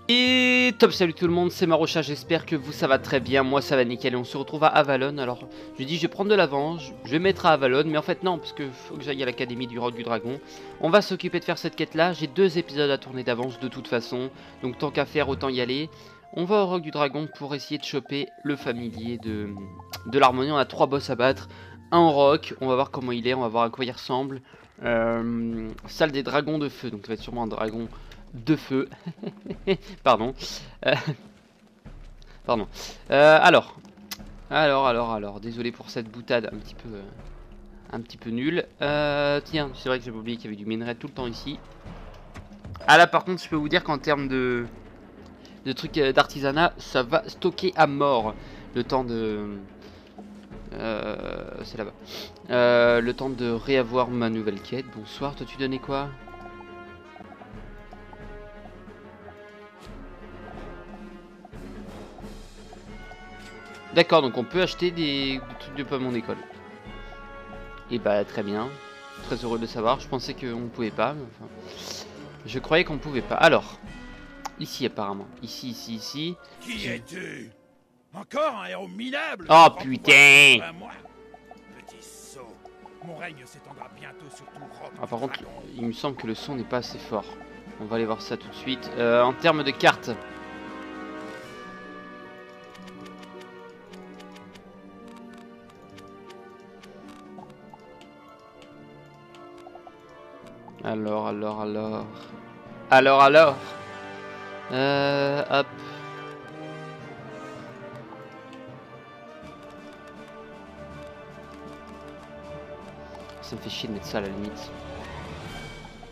Et top, salut tout le monde, c'est Marocha, j'espère que vous ça va très bien, moi ça va nickel et on se retrouve à Avalon. Alors je dis je vais prendre de l'avance, je vais mettre à Avalon, mais en fait non, parce que faut que j'aille à l'académie du Roc du Dragon. On va s'occuper de faire cette quête là, j'ai 2 épisodes à tourner d'avance de toute façon, donc tant qu'à faire autant y aller. On va au Roc du Dragon pour essayer de choper le familier de l'harmonie, on a 3 boss à battre, un en roc, on va voir comment il est, on va voir à quoi il ressemble. Salle des dragons de feu, donc ça va être sûrement un dragon de feu. Pardon. Pardon. Alors, désolé pour cette boutade un petit peu nulle. Tiens, c'est vrai que j'avais oublié qu'il y avait du minerai tout le temps ici. Ah là, par contre, je peux vous dire qu'en termes de trucs d'artisanat, ça va stocker à mort le temps de. C'est là-bas. Le temps de réavoir ma nouvelle quête. Bonsoir, toi tu donnais quoi? D'accord, donc on peut acheter des trucs de pas mon école. Et bah très bien, très heureux de savoir. Je pensais qu'on pouvait pas, mais enfin, je croyais qu'on pouvait pas. Alors, ici apparemment, ici. Qui es-tu? Encore un héros minable? Oh putain! Moi, petit sot. Mon règne s'étendra bientôt sur tout Roc. Ah par contre, il me semble que le son n'est pas assez fort. On va aller voir ça tout de suite. En termes de cartes. Alors. Hop. Ça me fait chier de mettre ça à la limite.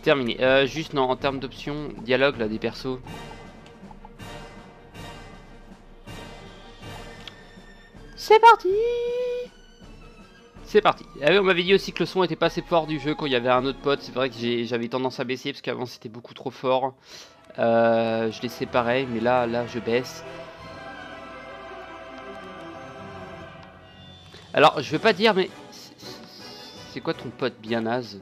Terminé. Juste non, en termes d'options, dialogue là des persos. C'est parti! C'est parti. Ah oui, on m'avait dit aussi que le son était pas assez fort du jeu quand il y avait un autre pote. C'est vrai que j'avais tendance à baisser parce qu'avant c'était beaucoup trop fort. Je laissais pareil, mais là je baisse. Alors je vais pas dire, mais c'est quoi ton pote bien naze?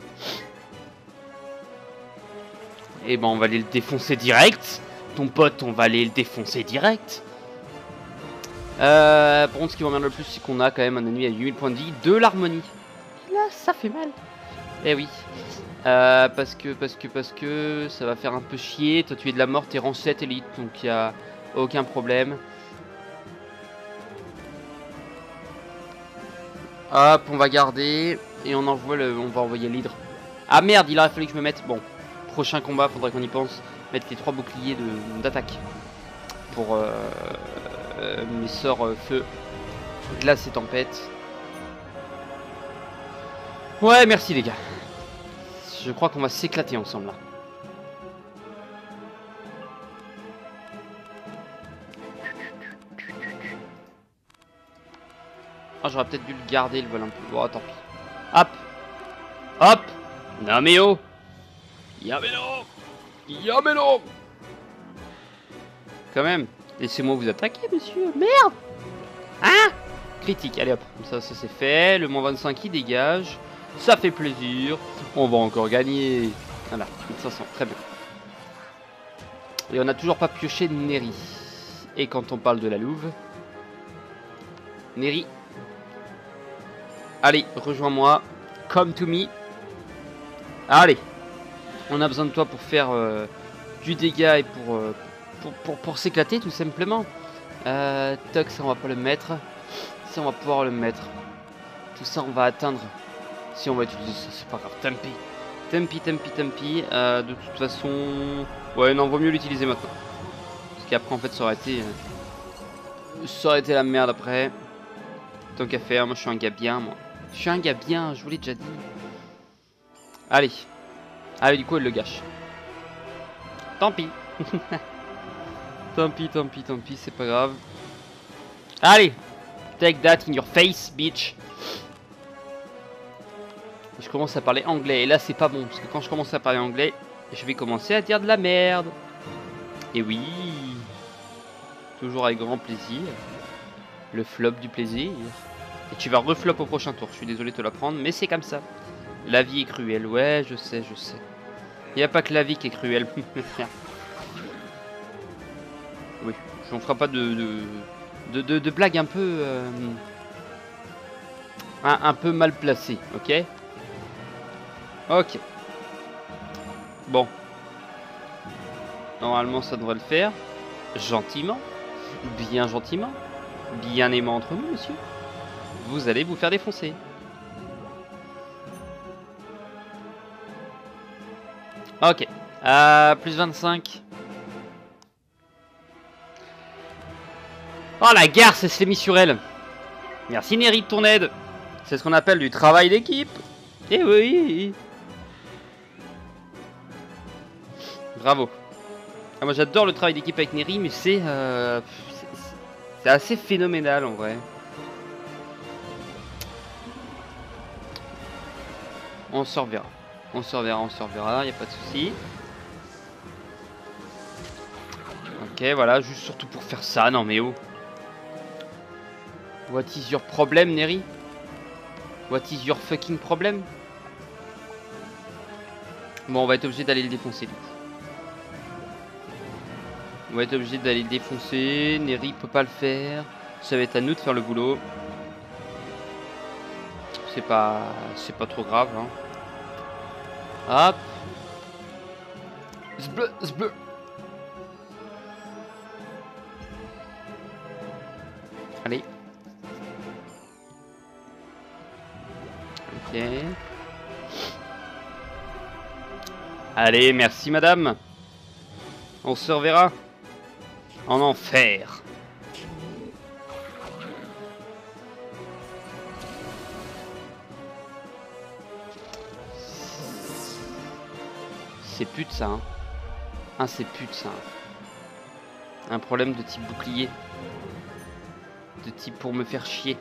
Eh ben on va aller le défoncer direct. Ton pote, on va aller le défoncer direct. Par contre, ce qui m'emmerde le plus, c'est qu'on a quand même un ennemi à 8000 points de vie de l'harmonie. Et là, ça fait mal. Eh oui. Parce que ça va faire un peu chier. Toi, tu es de la mort, t'es rang 7 élite, donc il n'y a aucun problème. Hop, on va garder. Et on va envoyer l'hydre. Ah merde, il aurait fallu que je me mette. Bon, prochain combat, faudrait qu'on y pense. Mettre les 3 boucliers d'attaque. Pour mes sorts feu, glace et tempête. Ouais, merci les gars. Je crois qu'on va s'éclater ensemble là. Ah, j'aurais peut-être dû le garder le vol un peu. Bon, tant pis. Hop. Hop. Nameo. Yamelo. Yamelo. Quand même. Laissez-moi vous attaquer, monsieur. Merde. Hein? Critique. Allez hop. Comme ça c'est fait. Le moins 25 il dégage. Ça fait plaisir. On va encore gagner. Voilà. 1500. Très bien. Et on n'a toujours pas pioché Neri. Et quand on parle de la louve. Neri. Allez, rejoins-moi. Come to me. Allez. On a besoin de toi pour faire du dégât et pour s'éclater tout simplement. Toc, ça on va pas le mettre. Ça on va pouvoir le mettre. Tout ça on va atteindre. Si on va utiliser ça, c'est pas grave. Tant pis. De toute façon... Ouais non, vaut mieux l'utiliser maintenant. Parce qu'après en fait ça aurait été la merde après. Tant qu'à faire, moi je suis un gars bien moi. Je suis un gars bien, je vous l'ai déjà dit. Allez. Ah du coup elle le gâche. Tant pis. Tant pis, c'est pas grave. Allez, take that in your face, bitch. Je commence à parler anglais, et là c'est pas bon, parce que quand je commence à parler anglais, je vais commencer à dire de la merde. Et oui, toujours avec grand plaisir. Le flop du plaisir. Et tu vas reflop au prochain tour, je suis désolé de te l'apprendre, mais c'est comme ça. La vie est cruelle, ouais, je sais. Il n'y a pas que la vie qui est cruelle. Oui, on fera pas de blagues un peu... un peu mal placées, ok? Ok. Bon. Normalement, ça devrait le faire. Gentiment. Bien gentiment. Bien aimant entre nous, monsieur. Vous allez vous faire défoncer. Ok. Plus 25. Oh, la garce, elle s'est mise sur elle. Merci, Neri, de ton aide. C'est ce qu'on appelle du travail d'équipe. Eh oui. Bravo. Ah, moi, j'adore le travail d'équipe avec Neri, mais c'est assez phénoménal, en vrai. On se reverra. On se reverra, y a pas de souci. Ok, voilà, juste surtout pour faire ça, non mais oh. What is your problem, Neri? What is your fucking problem? Bon, on va être obligé d'aller le défoncer, du coup. On va être obligé d'aller le défoncer. Neri peut pas le faire. Ça va être à nous de faire le boulot. C'est pas trop grave, hein. Hop. Zbleu, zbleu. Allez. Ok. Allez, merci madame. On se reverra en enfer. C'est pute ça, hein. Ah, c'est pute ça. Un problème de type bouclier. De type pour me faire chier.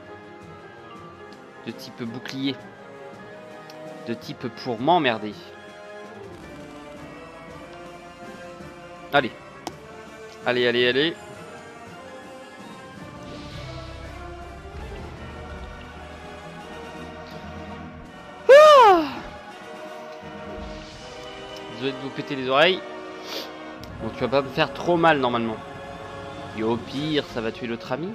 De type bouclier. De type pour m'emmerder. Allez. Allez, allez, allez. Désolé de vous péter les oreilles. Bon, tu vas pas me faire trop mal normalement. Et au pire, ça va tuer l'autre ami.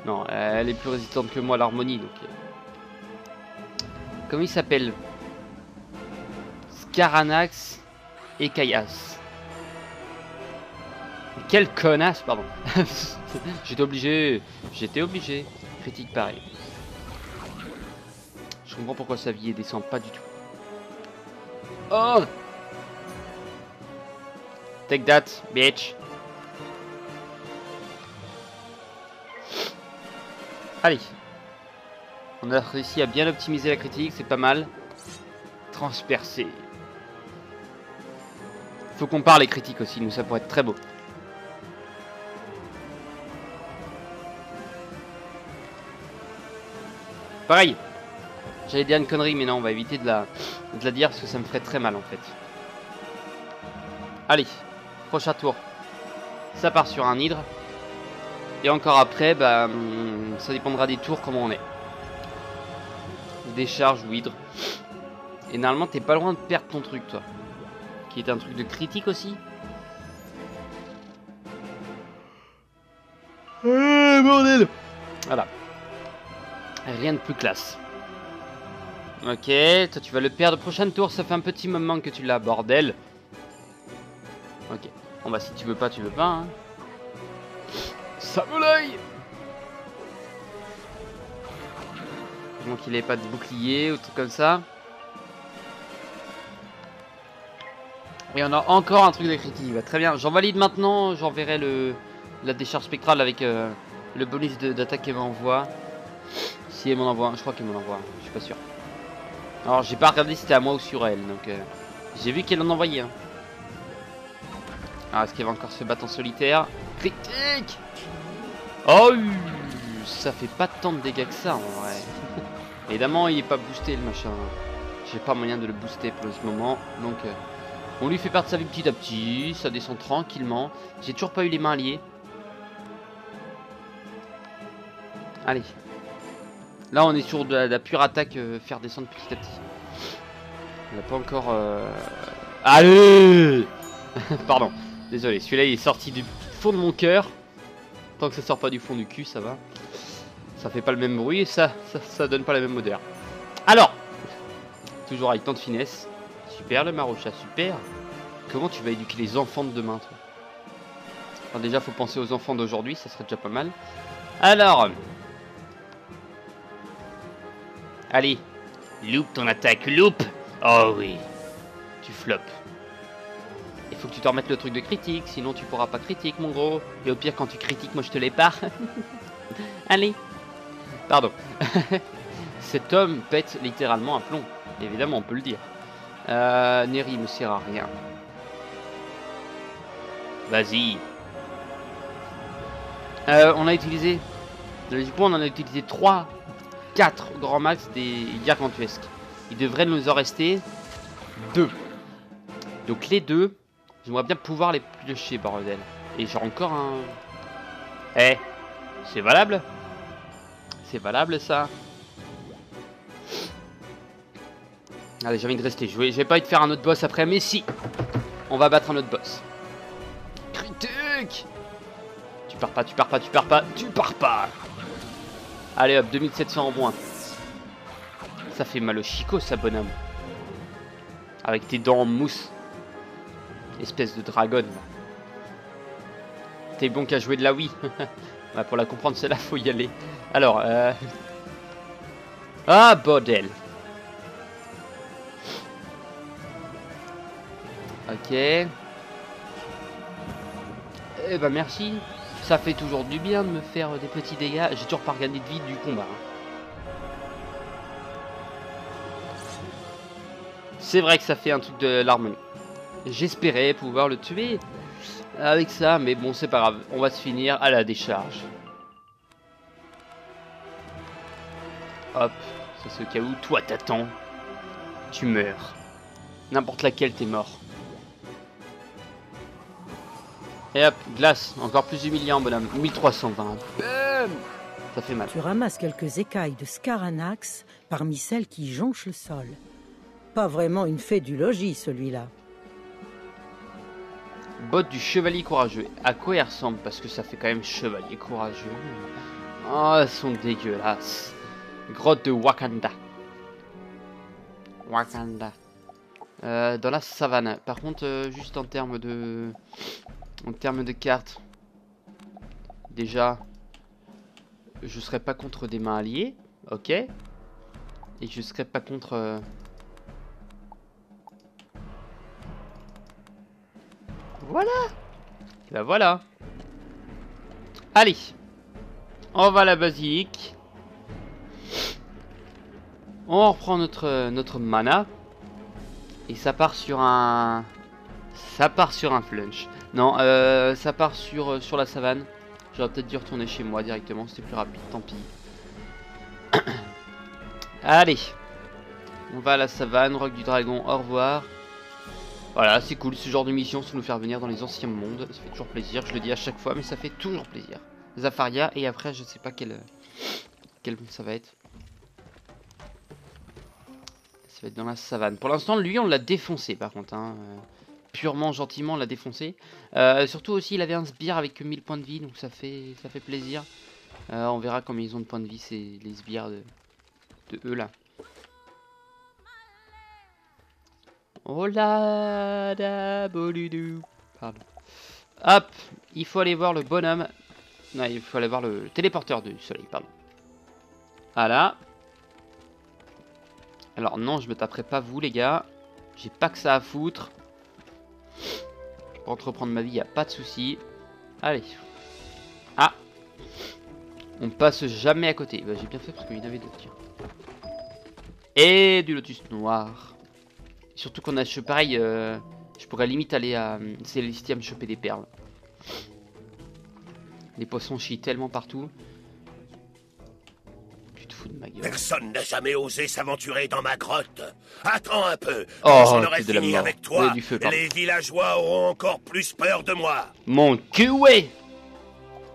Non, elle est plus résistante que moi à l'harmonie, donc... Comment il s'appelle? Scaranax et Kaias. Quelle connasse, pardon. J'étais obligé. Critique pareil. Je comprends pourquoi sa vie descend pas du tout. Oh! Take that, bitch. Allez. On a réussi à bien optimiser la critique, c'est pas mal. Transpercé. Faut qu'on parle les critiques aussi, nous ça pourrait être très beau. Pareil. J'allais dire une connerie, mais non, on va éviter de la dire parce que ça me ferait très mal en fait. Allez, prochain tour. Ça part sur un hydre. Et encore après, bah, ça dépendra des tours, comment on est. Décharge ou hydre. Et normalement, t'es pas loin de perdre ton truc, toi. Qui est un truc de critique aussi. Bordel! Voilà. Rien de plus classe. Ok, toi tu vas le perdre. Prochain tour, ça fait un petit moment que tu l'as, bordel. Ok. Bon bah si tu veux pas, tu veux pas. Hein. Ça me l'œil. Donc il ait pas de bouclier ou truc comme ça. Et on a encore un truc de critique. Bah, très bien. J'en valide maintenant. J'enverrai la décharge spectrale avec le bonus d'attaque qu'elle m'envoie. Si elle m'en envoie, je crois qu'elle m'en envoie. Je suis pas sûr. Alors j'ai pas regardé si c'était à moi ou sur elle. Donc j'ai vu qu'elle en envoyait. Hein. Ah, est-ce qu'elle va encore se battre en solitaire? Critique. Oh, ça fait pas tant de dégâts que ça en vrai. Évidemment, il est pas boosté le machin. J'ai pas moyen de le booster pour ce moment. Donc, on lui fait perdre sa vie petit à petit. Ça descend tranquillement. J'ai toujours pas eu les mains liées. Allez. Là, on est sur de la pure attaque. Faire descendre petit à petit. On n'a pas encore. Allez. Pardon. Désolé. Celui-là, il est sorti du. fond de mon cœur. Tant que ça sort pas du fond du cul, ça va. Ça fait pas le même bruit et ça donne pas la même odeur. Alors, toujours avec tant de finesse. Super le Marochat, super. Comment tu vas éduquer les enfants de demain, toi? Enfin, déjà, faut penser aux enfants d'aujourd'hui, ça serait déjà pas mal. Alors, allez, loupe ton attaque, loupe. Oh oui, tu floppes. Il faut que tu te remettes le truc de critique, sinon tu pourras pas critique, mon gros. Et au pire, quand tu critiques, moi je te les pars. Allez. Pardon. Cet homme pète littéralement un plomb. Évidemment, on peut le dire. Neri me sert à rien. Vas-y. On a utilisé... Du coup, on en a utilisé 3, 4 grands max des gargantuesques. Il devrait nous en rester 2. Donc les 2, j'aimerais bien pouvoir les piocher, bordel. Et j'ai encore un... Eh, c'est valable? C'est valable, ça? Allez, j'ai envie de rester. Je vais pas envie de faire un autre boss après, mais si. On va battre un autre boss. Critique. Tu pars pas, tu pars pas, tu pars pas, tu pars pas. Allez hop, 2700 en moins. Ça fait mal au chicot, ça, bonhomme. Avec tes dents en mousse. Espèce de dragonne. T'es bon qu'à jouer de la Wii. Ouais, pour la comprendre, celle-là, faut y aller. Alors, ah, bordel. Ok. Eh ben, merci. Ça fait toujours du bien de me faire des petits dégâts. J'ai toujours pas regagné de vie du combat. C'est vrai que ça fait un truc de l'harmonie. J'espérais pouvoir le tuer avec ça, mais bon, c'est pas grave. On va se finir à la décharge. Hop, ça c'est au cas où toi t'attends. Tu meurs. N'importe laquelle, t'es mort. Et hop, glace, encore plus humiliant, bonhomme. 1320. Ça fait mal. Tu ramasses quelques écailles de Scaranax parmi celles qui jonchent le sol. Pas vraiment une fée du logis, celui-là. Botte du chevalier courageux. À quoi il ressemble? Parce que ça fait quand même chevalier courageux. Oh, elles sont dégueulasses. Grotte de Wakanda. Wakanda. Dans la savane. Par contre, juste en termes de... En termes de cartes. Déjà, je serais pas contre des mains alliées. Ok. Et je serais pas contre... Voilà. Et ben voilà. Allez. On va à la basilique. On reprend notre mana. Et ça part sur un... Ça part sur un flunch. Non, ça part sur la savane. J'aurais peut-être dû retourner chez moi directement. C'était plus rapide, tant pis. Allez. On va à la savane. Roc du dragon, au revoir. Voilà, c'est cool, ce genre de mission, c'est nous faire venir dans les anciens mondes. Ça fait toujours plaisir, je le dis à chaque fois, mais ça fait toujours plaisir. Zafaria, et après, je sais pas quel ça va être. Ça va être dans la savane. Pour l'instant, lui, on l'a défoncé, par contre. Hein. Purement, gentiment, on l'a défoncé. Surtout aussi, il avait un sbire avec 1000 points de vie, donc ça fait plaisir. On verra combien ils ont de points de vie, c'est les sbires de eux, là. Oh là da boludou. Pardon. Hop, il faut aller voir le bonhomme. Non, il faut aller voir le téléporteur du soleil, pardon. Voilà. Alors non, je me taperai pas vous les gars. J'ai pas que ça à foutre. Pour entreprendre ma vie, y a pas de souci. Allez. Ah. On passe jamais à côté. Bah, j'ai bien fait parce qu'il y en avait deux, tiens. Et du lotus noir. Surtout qu'on a pareil, je pourrais limite aller à Célestiam choper des perles. Les poissons chient tellement partout. Tu te fous de ma gueule. Personne n'a jamais osé s'aventurer dans ma grotte. Attends un peu. Oh, J'en aurai de la fini mort. avec toi. Du feu, Les villageois auront encore plus peur de moi. Mon cul, ouais.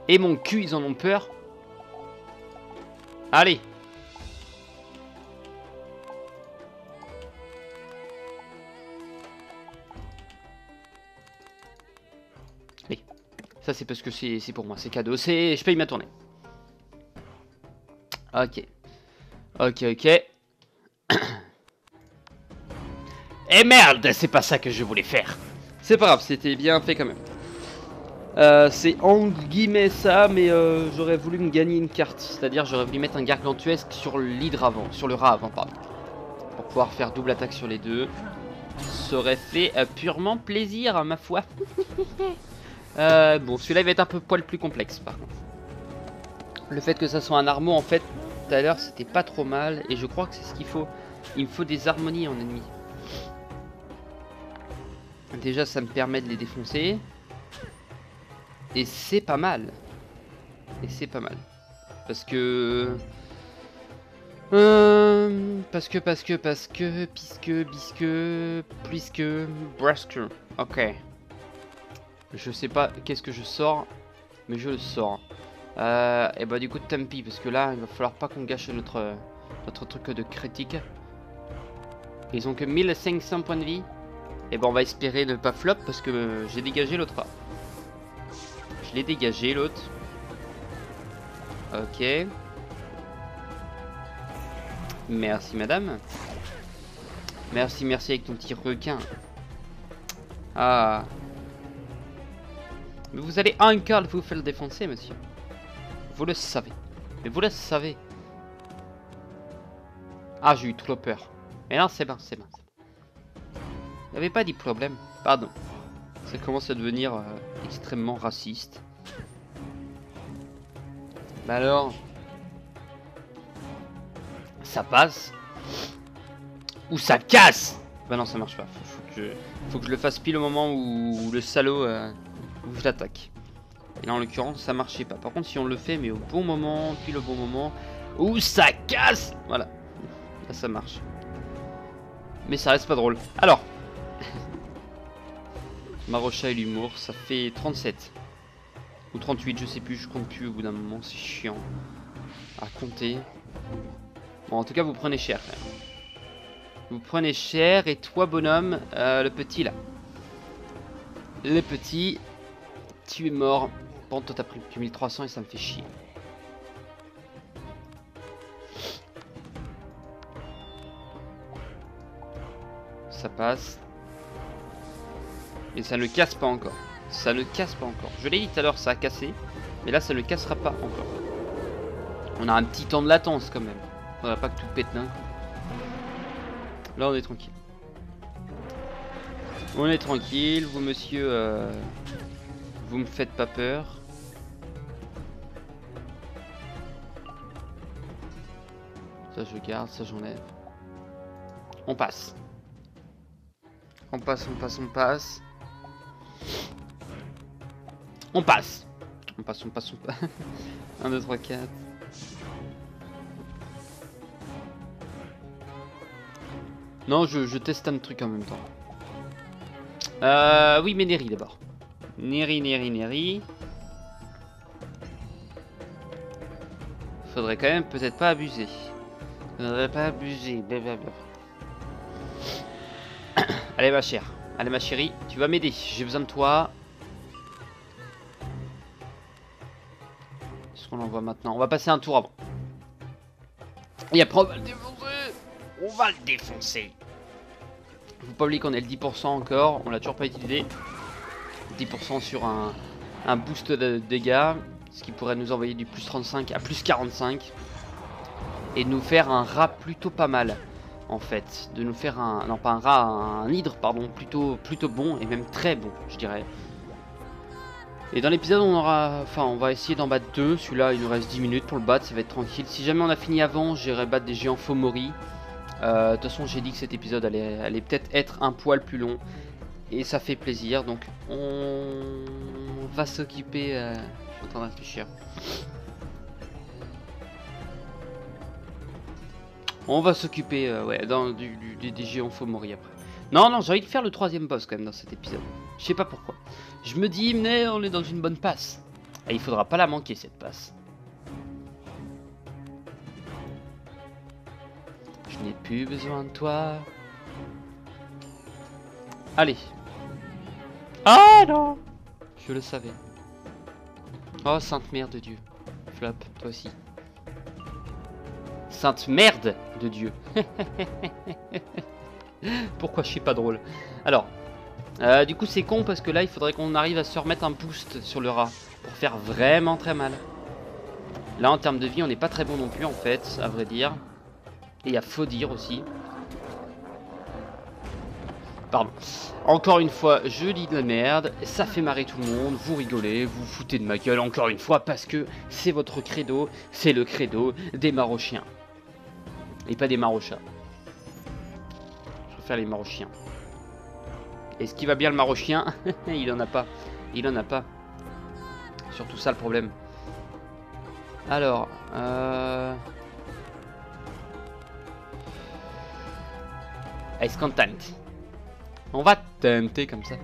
Et mon cul, ils en ont peur. Allez. Ça c'est parce que c'est pour moi, c'est cadeau, je paye ma tournée. Ok. Ok, ok. Et merde, c'est pas ça que je voulais faire. C'est pas grave, c'était bien fait quand même. C'est en guillemets ça, mais j'aurais voulu me gagner une carte. C'est-à-dire j'aurais voulu mettre un gargantuesque sur l'hydre avant, sur le rat avant, pardon. Pour pouvoir faire double attaque sur les deux. Ça aurait fait purement plaisir, ma foi. Bon, celui-là il va être un peu poil plus complexe par contre. Le fait que ça soit un armeau, en fait, tout à l'heure c'était pas trop mal. Et je crois que c'est ce qu'il faut. Il me faut des harmonies en ennemi. Déjà ça me permet de les défoncer. Et c'est pas mal. Et c'est pas mal. Parce que... Brasque. Ok. Je sais pas qu'est-ce que je sors, mais je le sors. Et bah du coup tant pis, parce que là il va falloir pas qu'on gâche notre truc de critique. Ils ont que 1500 points de vie. Et bah on va espérer ne pas flop, parce que j'ai dégagé l'autre rat. Je l'ai dégagé l'autre. Ok. Merci madame. Merci, merci avec ton petit requin. Ah. Mais vous allez encore vous faire le défoncer, monsieur. Vous le savez. Mais vous le savez. Ah, j'ai eu trop peur. Mais non, c'est bon, c'est bon. Il n'y avait pas de problème. Pardon. Ça commence à devenir extrêmement raciste. Bah alors... Ça passe. Ou ça casse. Bah non, ça marche pas. Faut que je le fasse pile au moment où le salaud ouvre l'attaque. Et là, en l'occurrence, ça marchait pas. Par contre, si on le fait, mais au bon moment, pile au bon moment, où ça casse. Voilà. Là, ça marche. Mais ça reste pas drôle. Alors. Marocha et l'humour, ça fait 37. Ou 38, je sais plus, je compte plus au bout d'un moment, c'est chiant à compter. Bon, en tout cas, vous prenez cher quand même. Vous prenez cher, et toi, bonhomme, le petit là. Le petit, tu es mort. Bon, toi, t'as pris que 1300 et ça me fait chier. Ça passe. Et ça ne casse pas encore. Ça ne casse pas encore. Je l'ai dit tout à l'heure, ça a cassé. Mais là, ça ne cassera pas encore. On a un petit temps de latence quand même. On va pas que tout pète d'un coup. Là, on est tranquille. On est tranquille. Vous, monsieur, vous me faites pas peur. Ça, je garde. Ça, j'enlève. On passe. On passe, on passe, on passe. On passe. On passe, on passe, on passe. 1, 2, 3, 4. Non, je teste un truc en même temps. Oui, mais Neri d'abord. Neri. Faudrait quand même peut-être pas abuser. Faudrait pas abuser. Blablabla. Allez, ma chère. Allez, ma chérie. Tu vas m'aider. J'ai besoin de toi. Est-ce qu'on l'envoie maintenant? On va passer un tour avant. Et après, on va le défoncer. On va le défoncer. Faut pas oublier qu'on est le 10% encore. On l'a toujours pas utilisé. 10% sur un boost de dégâts. Ce qui pourrait nous envoyer du plus 35 à plus 45. Et nous faire un rat plutôt pas mal. En fait. De nous faire un... Non, pas un rat, un hydre, pardon. Plutôt bon et même très bon, je dirais. Et dans l'épisode, on aura... Enfin, on va essayer d'en battre 2. Celui-là, il nous reste 10 minutes pour le battre. Ça va être tranquille. Si jamais on a fini avant, j'irai battre des géants Fomori. De toute façon, j'ai dit que cet épisode allait peut-être être un poil plus long. Et ça fait plaisir. Donc, on va s'occuper... Je suis en train de réfléchir. On va s'occuper ouais, des géants Fomori après. Non, j'ai envie de faire le 3e boss quand même dans cet épisode. Je sais pas pourquoi. Je me dis, mais on est dans une bonne passe. Et il faudra pas la manquer cette passe. Je n'ai plus besoin de toi. Allez. Ah non! Je le savais. Oh, sainte mère de Dieu. Flop, toi aussi. Sainte merde de Dieu. Pourquoi je suis pas drôle? Alors, du coup c'est con parce que là il faudrait qu'on arrive à se remettre un boost sur le rat pour faire vraiment très mal. Là en termes de vie on n'est pas très bon non plus en fait, à vrai dire. Et il y a faut dire aussi. Pardon. Encore une fois, je dis de la merde, ça fait marrer tout le monde, vous rigolez, vous vous foutez de ma gueule encore une fois parce que c'est votre credo, c'est le credo des marochiens. Et pas des marochats. Je préfère les marochiens. Est-ce qu'il va bien le marochien? Il en a pas. Il en a pas. Surtout ça le problème. Alors, Ice Content. On va tenter comme ça.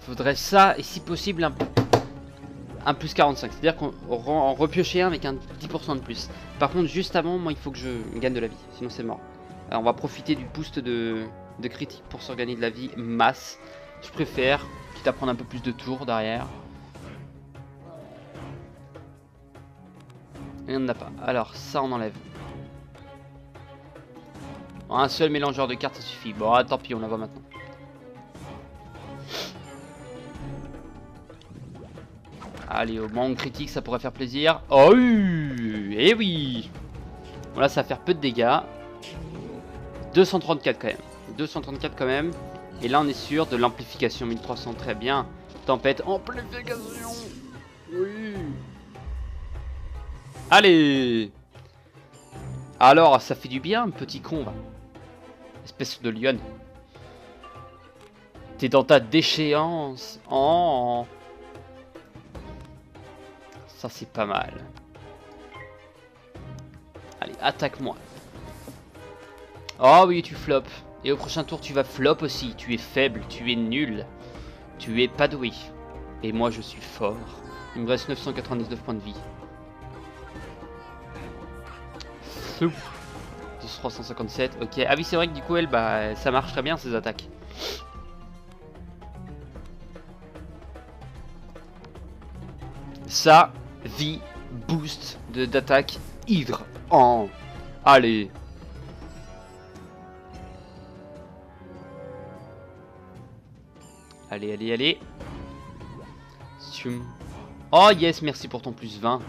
Faudrait ça, et si possible, un plus 45. C'est-à-dire qu'on en repiocher un avec un 10% de plus. Par contre, juste avant, moi, il faut que je gagne de la vie. Sinon, c'est mort. Alors, on va profiter du boost de critique pour se regagner de la vie masse. Je préfère, quitte à prendre un peu plus de tours derrière. Et on n'en a pas. Alors, ça, on enlève. Un seul mélangeur de cartes, ça suffit. Bon, ah, tant pis, on la voit maintenant. Allez, au moins on critique, ça pourrait faire plaisir. Oh oui. Eh oui. Bon, là, ça va faire peu de dégâts. 234 quand même. 234 quand même. Et là, on est sûr de l'amplification. 1300, très bien. Tempête, amplification. Oui. Allez. Alors, ça fait du bien, petit con, va. Espèce de lionne. T'es dans ta déchéance. Oh. Ça, c'est pas mal. Allez, attaque-moi. Oh oui, tu flops. Et au prochain tour, tu vas flop aussi. Tu es faible, tu es nul. Tu es pas doué. Et moi, je suis fort. Il me reste 999 points de vie. 357, ok. Ah oui, c'est vrai que du coup, elle, bah, ça marche très bien, ces attaques. Ça, vie, boost d'attaque, hydre. En. Allez. Allez, allez, allez. Oh yes, merci pour ton plus 20.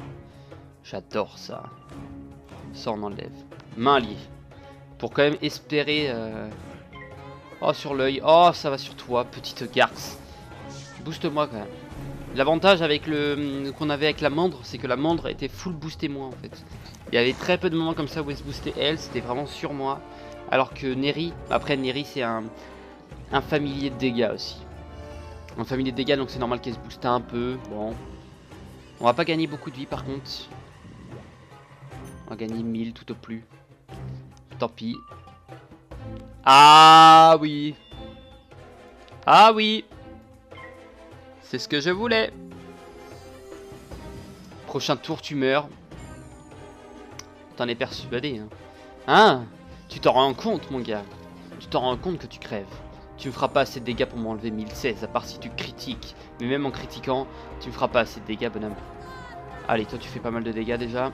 J'adore ça. Ça, on enlève. Main liée. Pour quand même espérer... Oh, sur l'œil. Oh, ça va sur toi, petite garce. Booste-moi quand même. L'avantage avec le qu'on avait avec la mandre, c'est que la mandre était full boostée moi en fait. Il y avait très peu de moments comme ça où elle se boostait elle, c'était vraiment sur moi. Alors que Neri, après Neri c'est un familier de dégâts aussi. Un familier de dégâts donc c'est normal qu'elle se booste un peu. Bon. On va pas gagner beaucoup de vie par contre. On va gagner 1000 tout au plus. Tant pis. Ah oui. Ah oui. C'est ce que je voulais. Prochain tour, tu meurs. T'en es persuadé, hein. Hein? Tu t'en rends compte, mon gars. Tu t'en rends compte que tu crèves. Tu me feras pas assez de dégâts pour m'enlever 1016, à part si tu critiques. Mais même en critiquant, tu me feras pas assez de dégâts, bonhomme. Allez, toi, tu fais pas mal de dégâts déjà.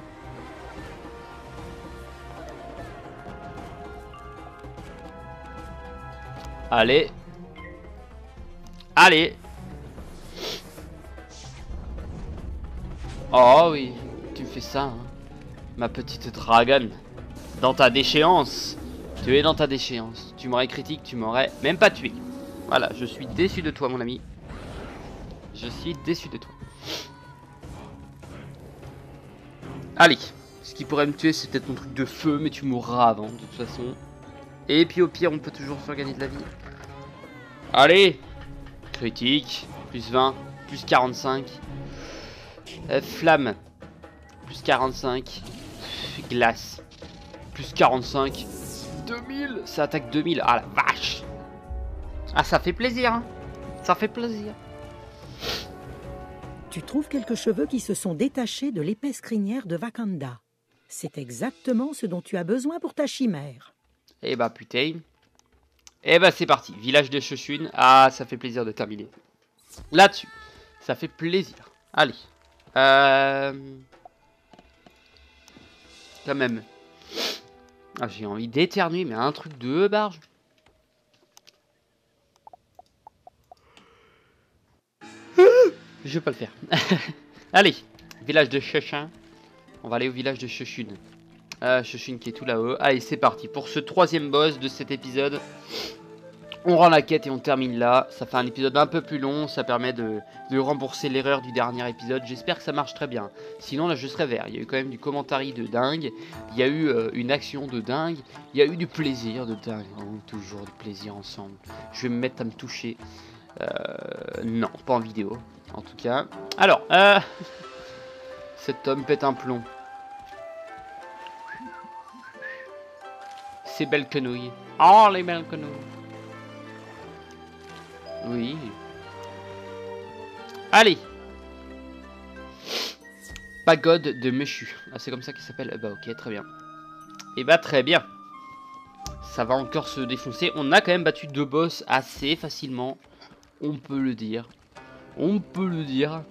Allez. Allez. Oh oui, tu me fais ça, hein. Ma petite dragonne. Dans ta déchéance. Tu es dans ta déchéance. Tu m'aurais critique, tu m'aurais même pas tué. Voilà, je suis déçu de toi, mon ami. Je suis déçu de toi. Allez. Ce qui pourrait me tuer, c'est peut-être mon truc de feu, mais tu mourras avant, de toute façon. Et puis au pire, on peut toujours faire gagner de la vie. Allez. Critique. Plus 20. Plus 45. Flamme. Plus 45. Glace. Plus 45. 2000. Ça attaque 2000. Ah la vache. Ah, ça fait plaisir, hein. Ça fait plaisir. Tu trouves quelques cheveux qui se sont détachés de l'épaisse crinière de Wakanda. C'est exactement ce dont tu as besoin pour ta chimère. Eh bah putain. Eh bah c'est parti. Village de Shoshun. Ah, ça fait plaisir de terminer. Là-dessus. Ça fait plaisir. Allez. Quand même. Ah, j'ai envie d'éternuer, mais un truc de barge. Je vais pas le faire. Allez, village de Chachin. On va aller au village de Chechun. Chechun qui est tout là-haut. Allez, c'est parti pour ce 3e boss de cet épisode. On rend la quête et on termine là. Ça fait un épisode un peu plus long. Ça permet de rembourser l'erreur du dernier épisode. J'espère que ça marche très bien. Sinon, là, je serais vert. Il y a eu quand même du commentary de dingue. Il y a eu une action de dingue. Il y a eu du plaisir de dingue. Oh, toujours du plaisir ensemble. Je vais me mettre à me toucher. Non, pas en vidéo. En tout cas. Alors, cet homme pète un plomb. Ces belles quenouilles. Oh, les belles quenouilles. Oui. Allez. Pagode de Meshu. Ah, c'est comme ça qu'il s'appelle. Bah, ok, très bien. Et bah, très bien. Ça va encore se défoncer. On a quand même battu 2 boss assez facilement. On peut le dire. On peut le dire.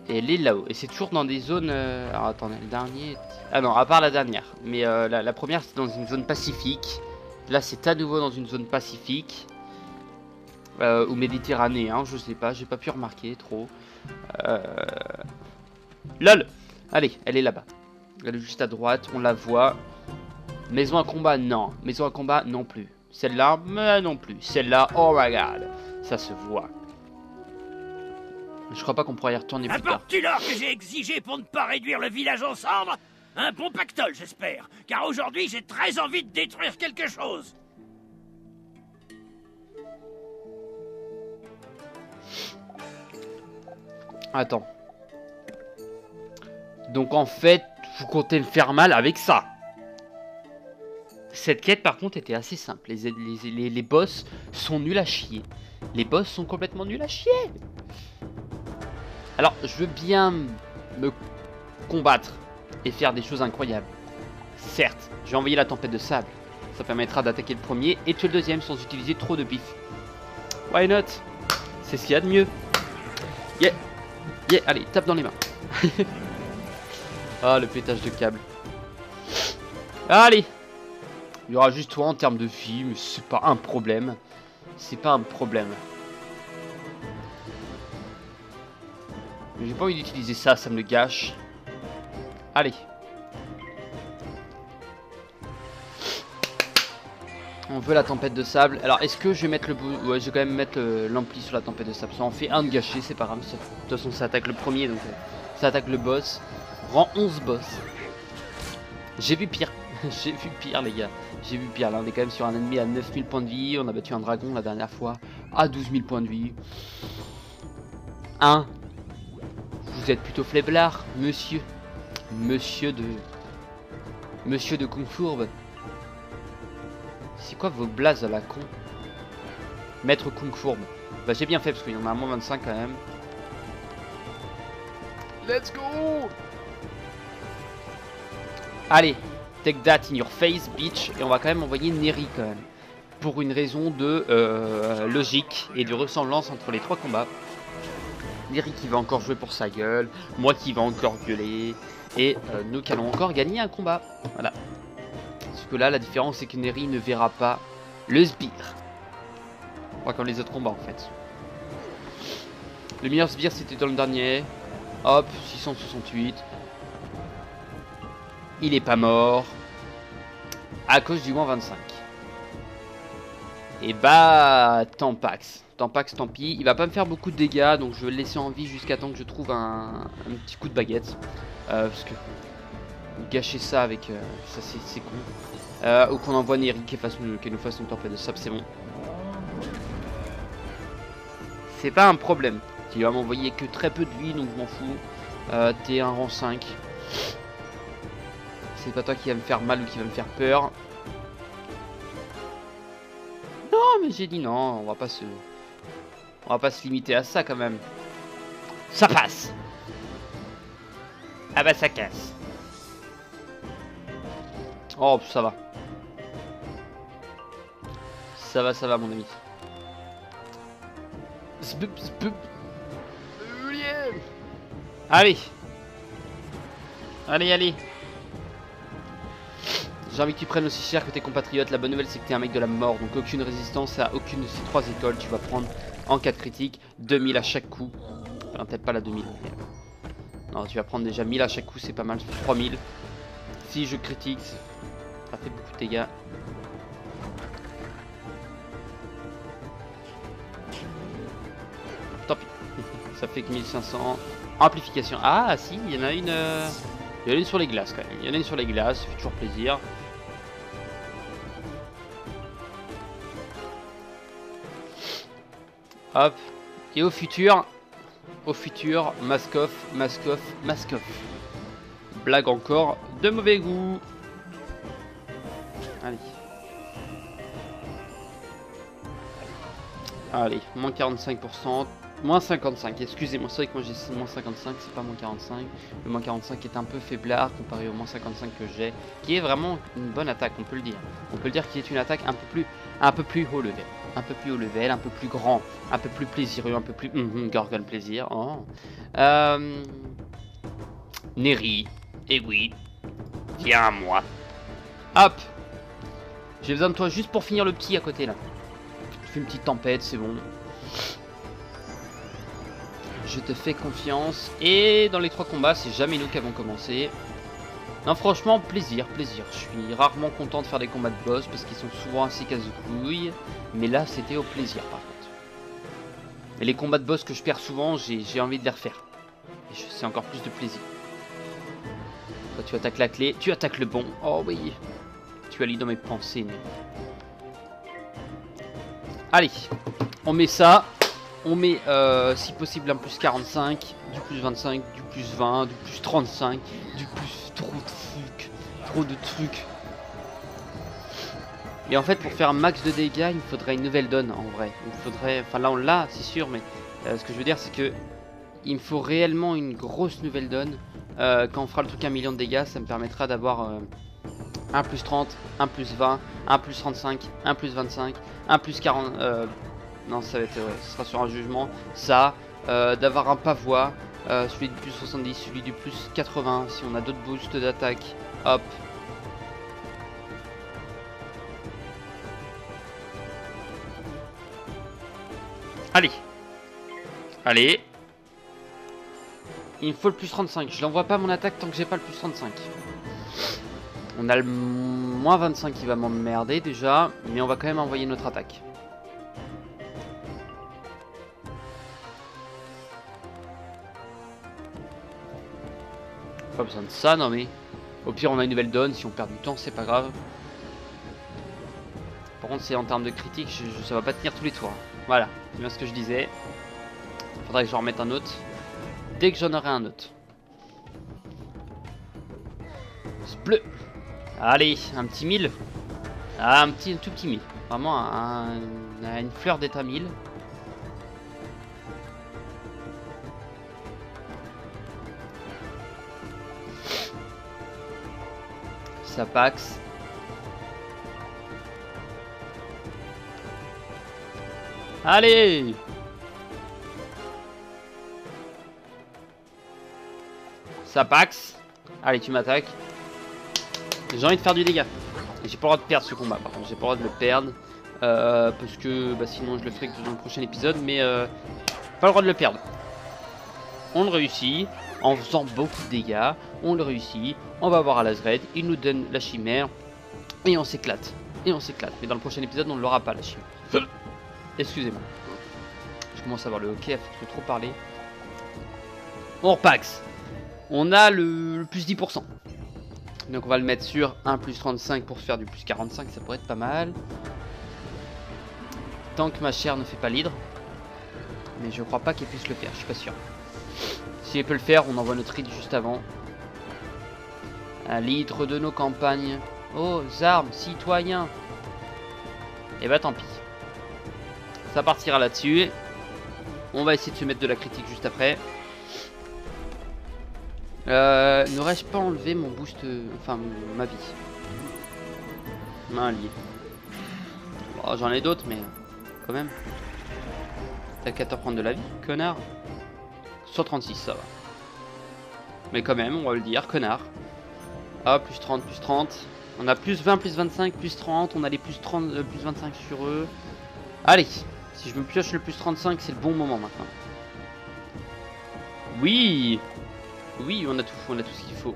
Et elle est là-haut. Et c'est toujours dans des zones... Alors, attendez, le dernier... Ah non, à part la dernière. Mais la première, c'est dans une zone pacifique. Là, c'est à nouveau dans une zone pacifique. Ou méditerranée, hein, je sais pas, j'ai pas pu remarquer trop. LOL. Allez, elle est là-bas. Elle est juste à droite, on la voit. Maison à combat, non. Maison à combat, non plus. Celle-là, non plus. Celle-là, oh my god. Ça se voit. Je crois pas qu'on pourrait y retourner plus tard. Apportes-tu l'or que j'ai exigé pour ne pas réduire le village en cendres? Un bon pactole, j'espère. Car aujourd'hui, j'ai très envie de détruire quelque chose. Attends. Donc en fait, vous comptez me faire mal avec ça. Cette quête par contre était assez simple. Les boss sont nuls à chier. Les boss sont complètement nuls à chier. Alors je veux bien me combattre et faire des choses incroyables. Certes, j'ai envoyé la tempête de sable. Ça permettra d'attaquer le premier et tuer le deuxième sans utiliser trop de bif. Why not? C'est ce qu'il y a de mieux. Yeah. Yeah, allez, tape dans les mains. Ah, le pétage de câble. Allez. Il y aura juste toi en termes de vie, mais c'est pas un problème. C'est pas un problème. Mais j'ai pas envie d'utiliser ça, ça me le gâche. Allez. On veut la tempête de sable. Alors, est-ce que je vais mettre le bout... Ouais, je vais quand même mettre l'ampli sur la tempête de sable. Ça en fait un de gâché, c'est pas grave. De toute façon, ça attaque le premier, donc ça attaque le boss. Rang 11 boss. J'ai vu pire. J'ai vu pire, les gars. J'ai vu pire. Là, on est quand même sur un ennemi à 9000 points de vie. On a battu un dragon la dernière fois à 12 000 points de vie. Hein? Vous êtes plutôt faiblard, monsieur. Monsieur de Kung Fourbe. C'est quoi vos blazes à la con? Maître Kung Fourbe. Bah j'ai bien fait parce qu'il y en a à moins 25 quand même. Let's go! Allez, take that in your face, bitch. Et on va quand même envoyer Neri quand même. Pour une raison de logique et de ressemblance entre les 3 combats. Neri qui va encore jouer pour sa gueule. Moi qui va encore gueuler. Et nous qui allons encore gagner un combat. Voilà. Parce que là, la différence, c'est que Neri ne verra pas le sbire. Pas comme les autres combats, en fait. Le meilleur sbire, c'était dans le dernier. Hop, 668. Il est pas mort. À cause du moins 25. Et bah, Tampax. Tampax, tant pis. Il va pas me faire beaucoup de dégâts, donc je vais le laisser en vie jusqu'à temps que je trouve un petit coup de baguette. Parce que gâcher ça avec... ça, c'est con. Ou qu'on envoie Neri qui nous fasse une tempête de sable, c'est bon. C'est pas un problème. Il va m'envoyer que très peu de vie, donc je m'en fous. T'es un rang 5. C'est pas toi qui va me faire mal ou qui va me faire peur. Non, mais j'ai dit non, on va pas se limiter à ça quand même. Ça passe. Ah bah ça casse. Oh, ça va. Ça va mon ami. Allez. Allez, allez. J'ai envie que tu prennes aussi cher que tes compatriotes. La bonne nouvelle, c'est que t'es un mec de la mort. Donc aucune résistance à aucune de ces 3 écoles. Tu vas prendre, en cas de critique, 2000 à chaque coup. Enfin, peut-être pas la 2000. Mais... non, tu vas prendre déjà 1000 à chaque coup. C'est pas mal. 3000. Si je critique, ça fait beaucoup de dégâts. Tant pis. Ça fait que 1500. Amplification. Ah, si, il y en a une... il y en a une sur les glaces quand même. Il y en a une sur les glaces, ça fait toujours plaisir. Hop. Et au futur, Maskoff. Blague encore de mauvais goût. Allez. Allez, moins 45%. Moins 55, excusez-moi, c'est vrai que moi j'ai moins 55, c'est pas moins 45. Le moins 45 est un peu faiblard comparé au moins 55 que j'ai, qui est vraiment une bonne attaque, on peut le dire. On peut le dire qu'il est une attaque un peu plus haut level. Un peu plus haut level, un peu plus grand, un peu plus plaisireux, un peu plus... Gorgon plaisir. Oh. Neri, et oui, viens à moi. Hop. J'ai besoin de toi juste pour finir le petit à côté là. Je fais une petite tempête, c'est bon. Je te fais confiance. Et dans les 3 combats, c'est jamais nous qui avons commencé. Non, franchement, plaisir. Je suis rarement content de faire des combats de boss parce qu'ils sont souvent assez casse-couilles. Mais là, c'était au plaisir par contre. Et les combats de boss que je perds souvent, j'ai envie de les refaire. Et c'est encore plus de plaisir. Toi, tu attaques la clé, tu attaques le bon. Oh oui. Tu allies dans mes pensées. Mais... allez, on met ça. On met si possible un plus 45, du plus 25, du plus 20, du plus 35, du plus trop de trucs. Et en fait pour faire un max de dégâts il me faudrait une nouvelle donne en vrai. Il me faudrait, enfin là on l'a c'est sûr mais ce que je veux dire c'est que il me faut réellement une grosse nouvelle donne. Quand on fera le truc 1 million de dégâts ça me permettra d'avoir 1 plus 30, 1 plus 20, 1 plus 35, 1 plus 25, 1 plus 40... non, ça va être, ce sera sur un jugement. Ça, d'avoir un pavois, celui du plus 70, celui du plus 80, si on a d'autres boosts d'attaque. Hop. Allez. Allez. Il me faut le plus 35. Je l'envoie pas mon attaque tant que j'ai pas le plus 35. On a le moins 25 qui va m'emmerder déjà, mais on va quand même envoyer notre attaque. Pas besoin de ça, non mais... au pire on a une nouvelle donne, si on perd du temps c'est pas grave. Par contre c'est en termes de critique, ça va pas tenir tous les tours. Voilà, c'est bien ce que je disais. Faudrait que j'en remette un autre. Dès que j'en aurai un autre. Bleu. Allez, un petit 1000. Ah, un tout petit 1000. Vraiment une fleur d'état 1000. Sapax. Allez. Sapax. Allez, tu m'attaques. J'ai envie de faire du dégât. Et j'ai pas le droit de perdre ce combat. Par contre, j'ai pas le droit de le perdre. Parce que bah, sinon je le ferai que dans le prochain épisode. Mais pas le droit de le perdre. On le réussit. En faisant beaucoup de dégâts. On le réussit. On va voir à Lazred. Il nous donne la chimère. Et on s'éclate. Et on s'éclate. Mais dans le prochain épisode, on ne l'aura pas la chimère. Excusez-moi. Je commence à avoir le hockey à faire trop parler. On repaxe. On a le plus 10%. Donc on va le mettre sur 1 plus 35 pour faire du plus 45. Ça pourrait être pas mal. Tant que ma chère ne fait pas l'hydre. Mais je crois pas qu'elle puisse le faire. Je suis pas sûr. Si elle peut le faire, on envoie notre hydre juste avant. Un l'hydre de nos campagnes. Aux armes, citoyens. Et bah tant pis. Ça partira là-dessus. On va essayer de se mettre de la critique juste après. N'aurais-je pas enlevé mon boost... enfin, ma vie. Un lié. Oh, j'en ai d'autres, mais... quand même. T'as qu'à te reprendre de la vie, connard. 136, ça va. Mais quand même, on va le dire, connard. Ah, plus 30, plus 30. On a plus 20, plus 25, plus 30. On a les plus 30, plus 25 sur eux. Allez, si je me pioche le plus 35, c'est le bon moment maintenant. Oui. Oui, on a tout ce qu'il faut.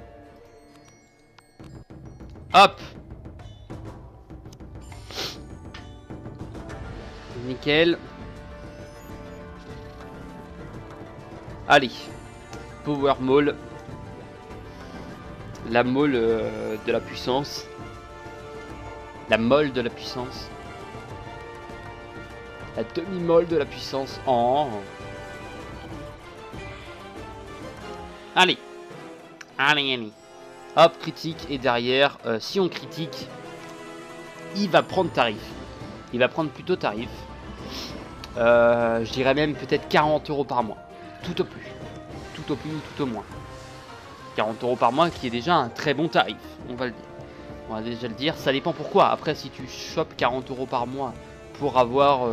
Hop. Nickel. Allez. Power Maul. La Maul de la puissance. La Molle de la puissance. La demi-molle de la puissance. Oh. Allez. Allez. Hop, critique. Et derrière, si on critique, il va prendre tarif. Il va prendre plutôt tarif. Je dirais même peut-être 40 € par mois. Tout au plus. Tout au plus ou tout au moins. 40 € par mois qui est déjà un très bon tarif. On va le dire. On va déjà le dire. Ça dépend pourquoi. Après, si tu chopes 40 € par mois pour avoir...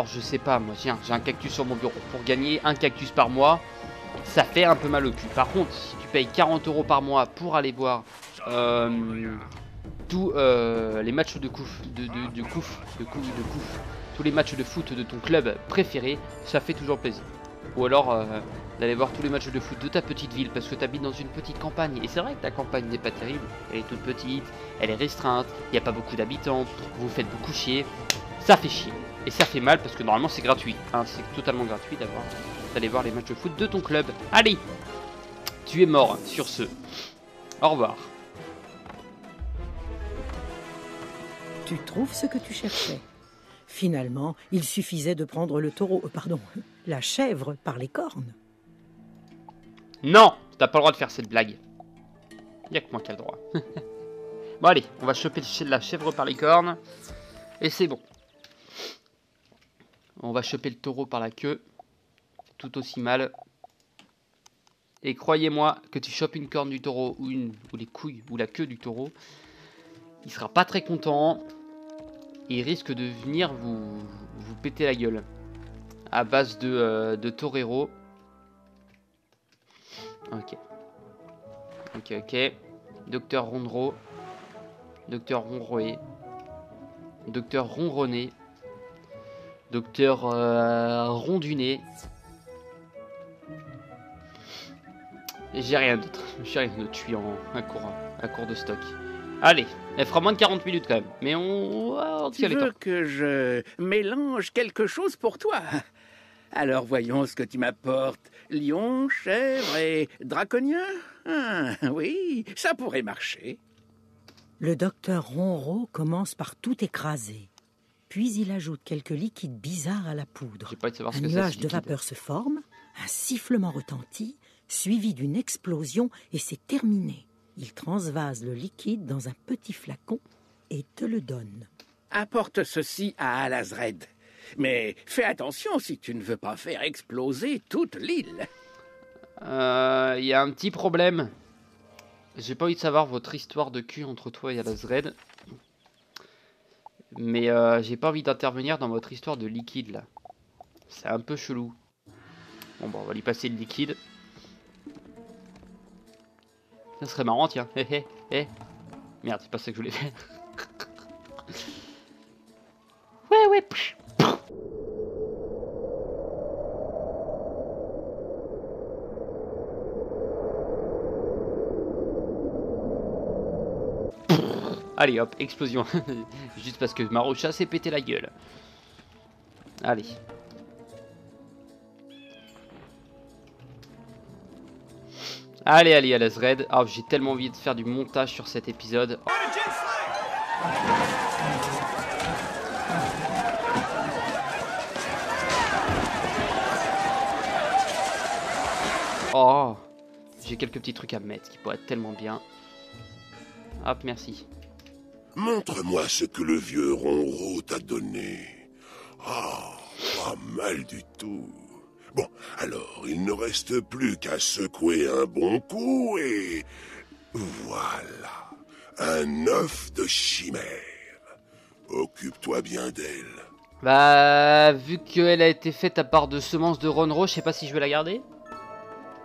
je sais pas, moi, tiens, j'ai un cactus sur mon bureau. Pour gagner un cactus par mois, ça fait un peu mal au cul. Par contre, si tu payes 40 € par mois pour aller voir tous les matchs de tous les matchs de foot de ton club préféré, ça fait toujours plaisir. Ou alors d'aller voir tous les matchs de foot de ta petite ville parce que tu habites dans une petite campagne. Et c'est vrai que ta campagne n'est pas terrible, elle est toute petite, elle est restreinte, il n'y a pas beaucoup d'habitants, vous faites beaucoup chier, ça fait chier. Et ça fait mal parce que normalement c'est gratuit, hein, c'est totalement gratuit d'aller voir les matchs de foot de ton club. Allez, tu es mort sur ce. Au revoir. Tu trouves ce que tu cherchais. Finalement, il suffisait de prendre le taureau, la chèvre par les cornes. Non, t'as pas le droit de faire cette blague. Y'a que moi qui a le droit. Bon allez, on va choper la chèvre par les cornes. Et c'est bon. On va choper le taureau par la queue. Tout aussi mal. Et croyez-moi que tu chopes une corne du taureau ou les couilles ou la queue du taureau, il sera pas très content. Il risque de venir vous péter la gueule. À base de torero. Ok. Docteur Ronro. Docteur Ronroé. Docteur Ronronné. Docteur Ronduné. J'ai rien d'autre. Je suis à court de stock. Allez, elle fera moins de 40 minutes quand même. Mais on Tu veux que je mélange quelque chose pour toi? Alors voyons ce que tu m'apportes. Lion, chèvre et draconien? Oui, ça pourrait marcher. Le docteur Ronro commence par tout écraser. Puis il ajoute quelques liquides bizarres à la poudre. J'ai pas de savoir ce Un que nuage c'est, de vapeur se forme, un sifflement retentit, suivi d'une explosion et c'est terminé. Il transvase le liquide dans un petit flacon et te le donne. Apporte ceci à Alazred. Mais fais attention si tu ne veux pas faire exploser toute l'île. Il y a un petit problème. J'ai pas envie de savoir votre histoire de cul entre toi et Alazred. Mais j'ai pas envie d'intervenir dans votre histoire de liquide là. C'est un peu chelou. Bon bah on va lui passer le liquide. Ça serait marrant tiens. Merde, c'est pas ça que je voulais faire. Ouais. Allez hop, explosion. Juste parce que Marocha s'est pété la gueule. Allez. Allez, Alazred. Ah, j'ai tellement envie de faire du montage sur cet épisode. Oh, j'ai quelques petits trucs à mettre qui pourraient être tellement bien. Hop, merci. Montre-moi ce que le vieux Ronro t'a donné. Ah, pas mal du tout. Bon, alors, il ne reste plus qu'à secouer un bon coup et... Voilà, un œuf de chimère. Occupe-toi bien d'elle. Bah, vu qu'elle a été faite à part de semences de Ronro, je sais pas si je vais la garder.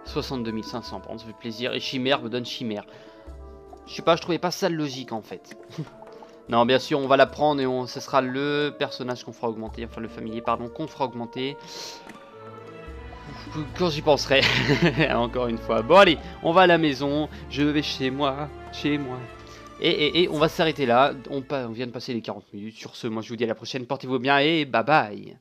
62 500, par contre, ça fait plaisir. Et chimère me donne chimère. Je sais pas, je trouvais pas ça logique en fait. Non, bien sûr, on va la prendre et ce sera le personnage qu'on fera augmenter. Enfin, le familier, pardon, qu'on fera augmenter. Quand j'y penserai. Encore une fois. Bon, allez, on va à la maison. Je vais chez moi. Chez moi. Et on va s'arrêter là. On vient de passer les 40 minutes. Sur ce, moi, je vous dis à la prochaine. Portez-vous bien et bye bye.